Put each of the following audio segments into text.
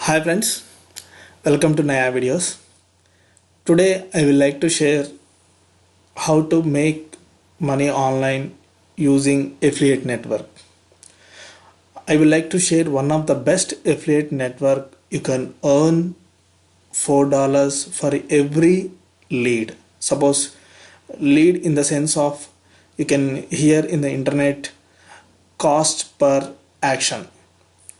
Hi friends, welcome to Naya Videos. Today I will like to share how to make money online using affiliate network. I will like to share one of the best affiliate network. You can earn $4 for every lead. Suppose lead in the sense of you can hear in the internet cost per action.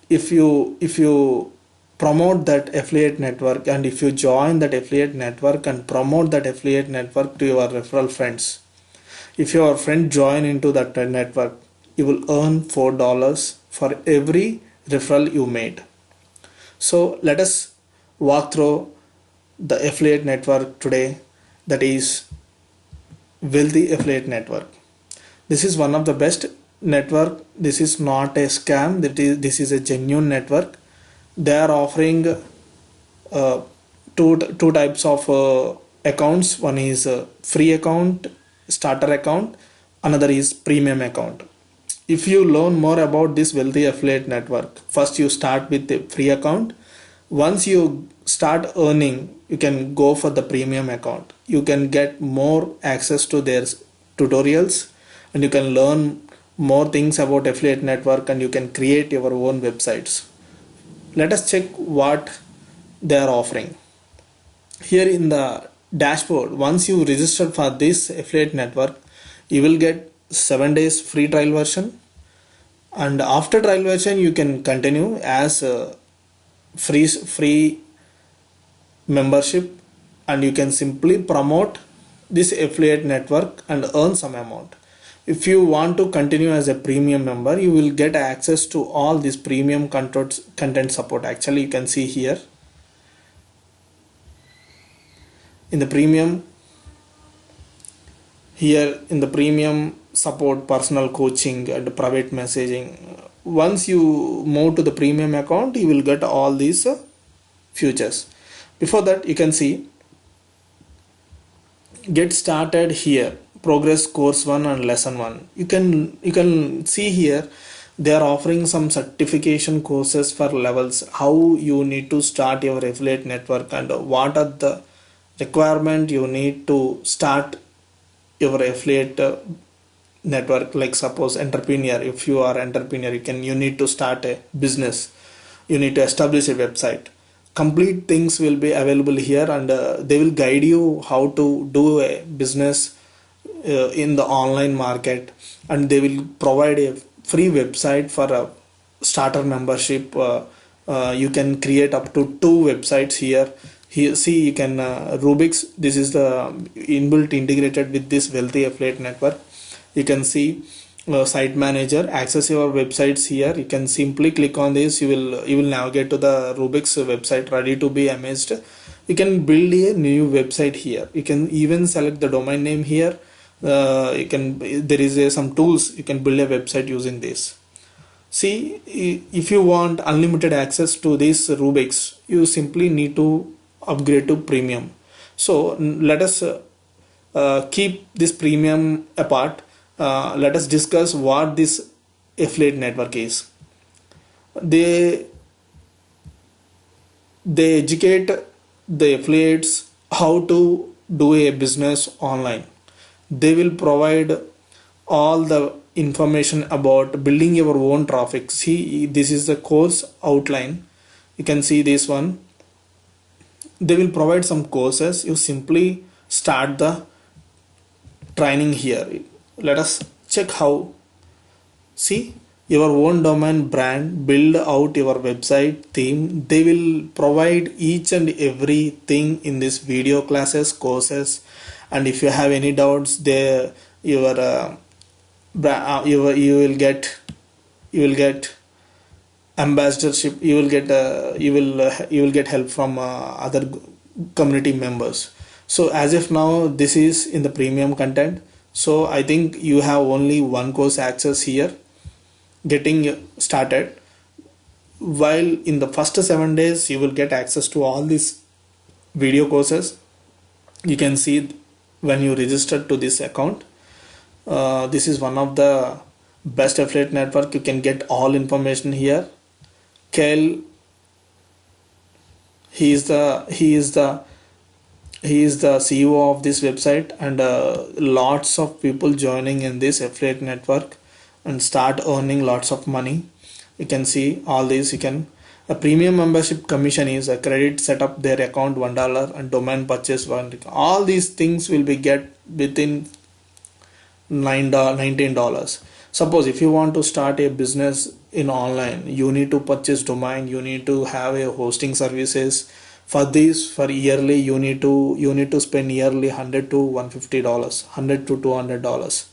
If you promote that affiliate network, and if you join that affiliate network and promote that affiliate network to your referral friends, if your friend join into that network, you will earn $4 for every referral you made. So let us walk through the affiliate network today, that is Wealthy Affiliate Network. This is one of the best network. This is not a scam. This is a genuine network. They are offering two types of accounts. One is free account, starter account. Another is premium account. If you learn more about this Wealthy Affiliate Network, first you start with the free account. Once you start earning, you can go for the premium account. You can get more access to their tutorials, and you can learn more things about affiliate network, and you can create your own websites. Let us check what they are offering. Here in the dashboard, once you register for this affiliate network, you will get 7 days free trial version, and after trial version you can continue as free membership, and you can simply promote this affiliate network and earn some amount. If you want to continue as a premium member, you will get access to all this premium content support. Actually, you can see here in the premium, support, personal coaching and private messaging. Once you move to the premium account, you will get all these features. Before that, you can see get started here, progress course 1 and lesson 1. You can see here they are offering some certification courses for levels, how you need to start your affiliate network, and what are the requirement you need to start your affiliate network. Like suppose entrepreneur, if you are entrepreneur, you need to start a business, you need to establish a website. Complete things will be available here, and they will guide you how to do a business in the online market, and they will provide a free website for a starter membership. You can create up to 2 websites here. See, you can Rubix. This is the inbuilt integrated with this Wealthy Affiliate Network. You can see site manager, access your websites here. You can simply click on this. You will navigate to the Rubix website ready to be amazed. You can build a new website here. You can even select the domain name here. There is some tools. You can build a website using this. See, if you want unlimited access to this Rubix, you simply need to upgrade to premium. So let us keep this premium apart. Let us discuss what this affiliate network is. They educate the affiliates how to do a business online. They will provide all the information about building your own traffic. See, this is the course outline. You can see this one. They will provide some courses. You simply start the training here. Let us check how. See, your own domain brand, build out your website theme. They will provide each and everything in this video classes, courses, and if you have any doubts, you will get ambassadorship. You will get help from other community members. So as of now, this is in the premium content. So I think you have only one course access here, getting started. While in the first 7 days, you will get access to all these video courses. You can see when you register to this account. This is one of the best affiliate network. You can get all information here. Kale he is the CEO of this website, and lots of people joining in this affiliate network and start earning lots of money. You can see all these. You can a premium membership commission is a credit set up their account $1 and domain purchase one. All these things will be get within $19. Suppose if you want to start a business in online, you need to purchase domain, you need to have a hosting services. For this, for yearly, you need to spend yearly $100 to $150, $100 to $200.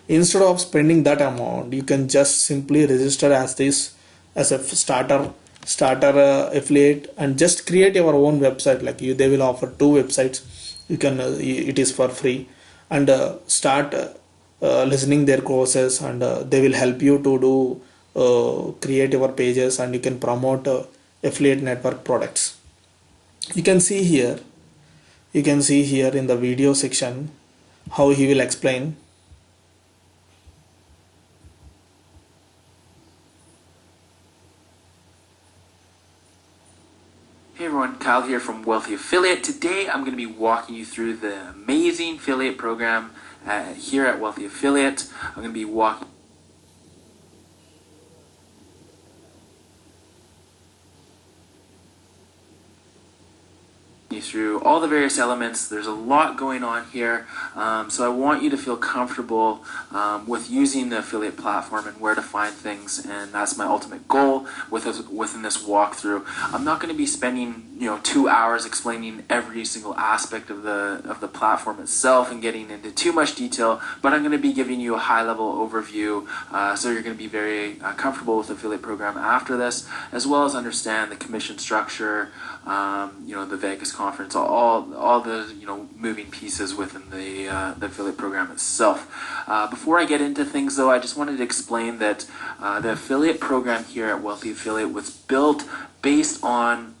Instead of spending that amount, you can just simply register as a starter affiliate, and just create your own website. Like you, they will offer two websites. You can it is for free, and start listening their courses, and they will help you to do create your pages, and you can promote affiliate network products. You can see here, in the video section how he will explain. Hey everyone, Kyle here from Wealthy Affiliate. Today I'm going to be walking you through the amazing affiliate program here at Wealthy Affiliate. I'm going to be walking you through all the various elements. There's a lot going on here, so I want you to feel comfortable with using the affiliate platform and where to find things, and that's my ultimate goal within this walkthrough. I'm not going to be spending 2 hours explaining every single aspect of the platform itself and getting into too much detail, but I'm going to be giving you a high-level overview, so you're going to be very comfortable with the affiliate program after this, as well as understand the commission structure, the Vegas conference, all the moving pieces within the affiliate program itself. Before I get into things, though, I just wanted to explain that the affiliate program here at Wealthy Affiliate was built based on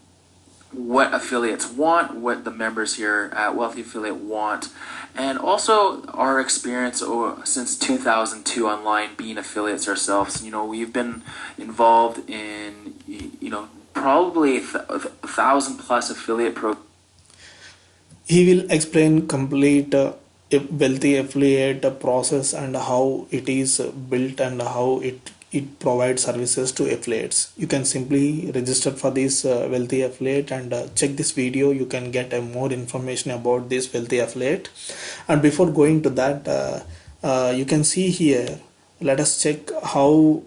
what affiliates want, what the members here at Wealthy Affiliate want, and also our experience since 2002 online, being affiliates ourselves. We've been involved in probably 1,000+ affiliate programs. He will explain complete Wealthy Affiliate process, and how it is built, and how it provides services to affiliates. You can simply register for this Wealthy Affiliate, and check this video. You can get more information about this Wealthy Affiliate. And before going to that, you can see here, let us check how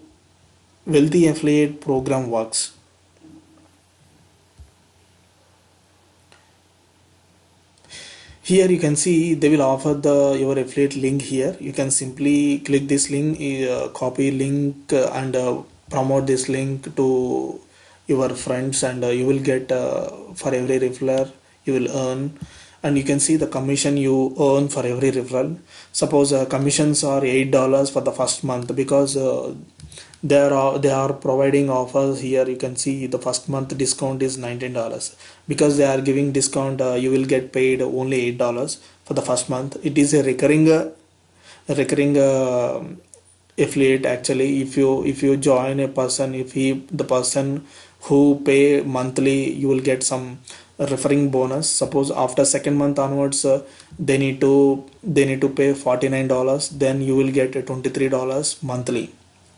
Wealthy Affiliate program works. Here you can see they will offer your affiliate link here. You can simply click this link, copy link, and promote this link to your friends, and you will get for every referral you will earn. And you can see the commission you earn for every referral. Suppose commissions are $8 for the first month, because they are providing offers here. You can see the first month discount is $19, because they are giving discount. You will get paid only $8 for the first month. It is a recurring affiliate. Actually, if you join a person, the person who pay monthly, you will get some referring bonus. Suppose after second month onwards, they need to pay $49, then you will get $23 monthly.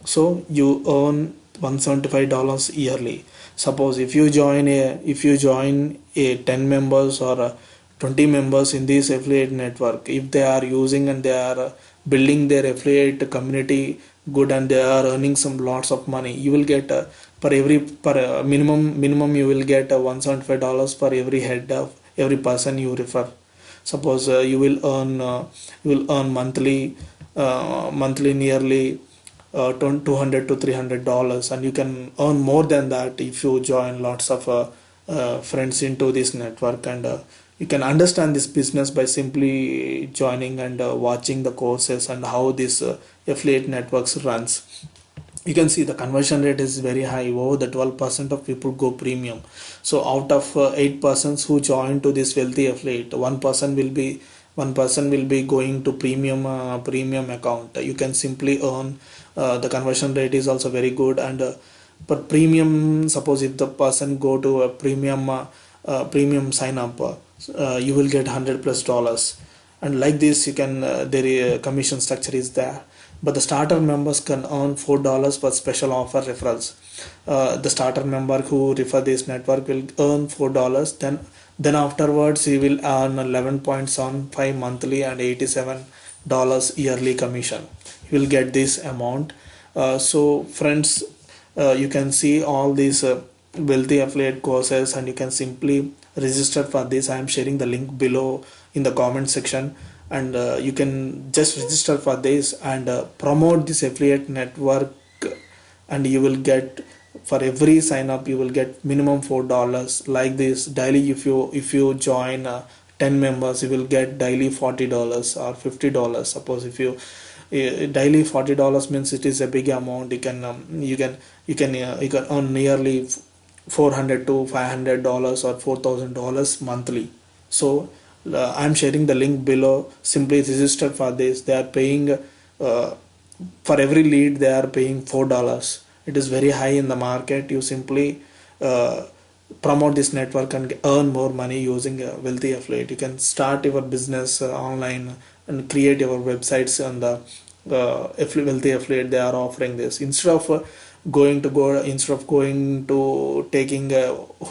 So you earn $175 yearly. Suppose if you join a 10 members or 20 members in this affiliate network, if they are using and they are building their affiliate community good, and they are earning some lots of money, you will get per minimum you will get $175 for every head of every person you refer. Suppose you will earn monthly nearly $200 to $300, and you can earn more than that if you join lots of friends into this network. And you can understand this business by simply joining and watching the courses and how this affiliate networks runs. You can see the conversion rate is very high. Over the 12% of people go premium. So out of 8 persons who join to this Wealthy Affiliate, one person will be going to premium account. You can simply earn. The conversion rate is also very good. And but premium, suppose if the person go to a premium premium sign up, you will get $100+, and like this you can their commission structure is there. But the starter members can earn $4 per special offer referrals. The starter member who refer this network will earn $4. Then afterwards he will earn 11.75 monthly and $87 yearly commission. He will get this amount. So friends, you can see all these wealthy affiliate courses, and you can simply register for this. I am sharing the link below in the comment section, and you can just register for this and promote this affiliate network, and you will get, for every sign up you will get minimum $4 like this daily. If you join 10 members, you will get daily $40 or $50. Suppose if you daily $40 means it is a big amount. You can earn nearly $400 to $500 or $4,000 monthly. So I'm sharing the link below. Simply register for this. They are paying for every lead they are paying $4. It is very high in the market. You simply promote this network and earn more money using a wealthy affiliate. You can start your business online and create your websites on the wealthy affiliate. They are offering this instead of going to taking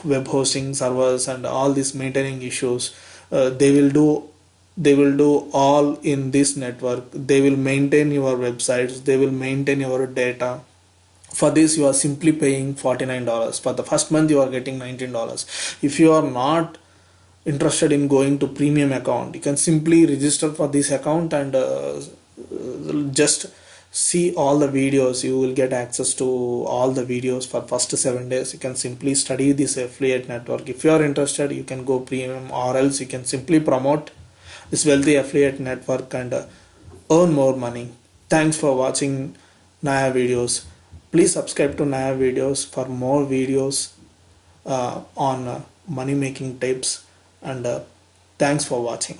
web hosting servers and all these maintaining issues. They will do all in this network. They will maintain your websites, they will maintain your data. For this you are simply paying $49. For the first month you are getting $19. If you are not interested in going to premium account, you can simply register for this account and just see all the videos. You will get access to all the videos for first 7 days. You can simply study this affiliate network. If you are interested, you can go premium, or else you can simply promote this wealthy affiliate network and earn more money. Thanks for watching Naya videos. Please subscribe to Naya videos for more videos on money making tips, and thanks for watching.